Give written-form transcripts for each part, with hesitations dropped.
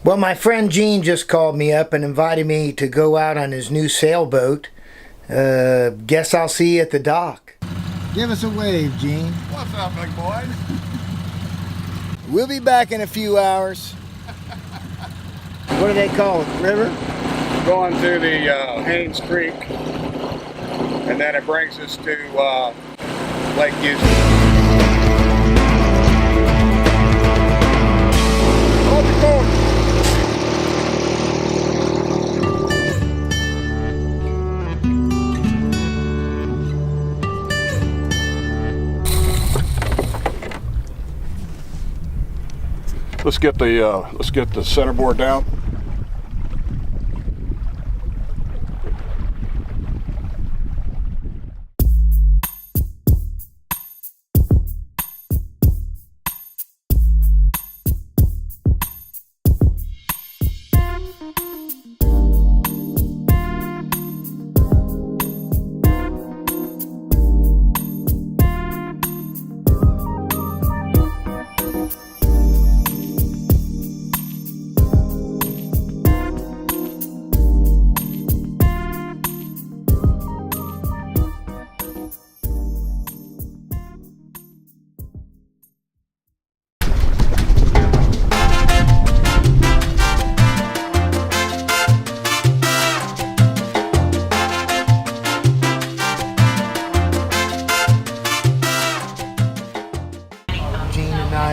Well, my friend Gene just called me up and invited me to go out on his new sailboat. Guess I'll see you at the dock. Give us a wave, Gene. What's up, big boy? We'll be back in a few hours. What do they call it? River? Going to the Haynes Creek, and then it brings us to Lake Houston. Hold the course. Let's get the centerboard down.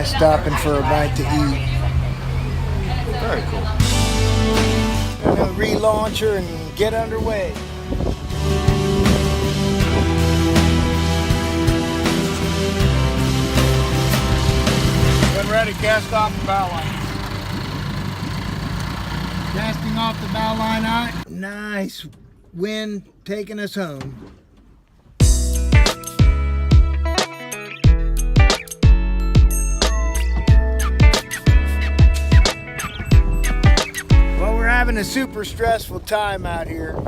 Stopping for a bite to eat. Very cool. And we'll relaunch her and get underway. When ready, cast off the bow line. Casting off the bow line out. Nice wind taking us home. Having a super stressful time out here.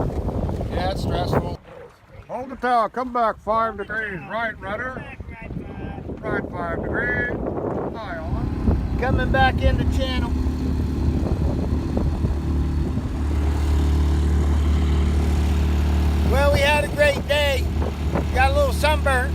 Yeah, it's stressful. Hold the tail, come back 5 degrees, right rudder. Right 5 degrees. High on. Coming back into channel. Well, we had a great day. Got a little sunburn.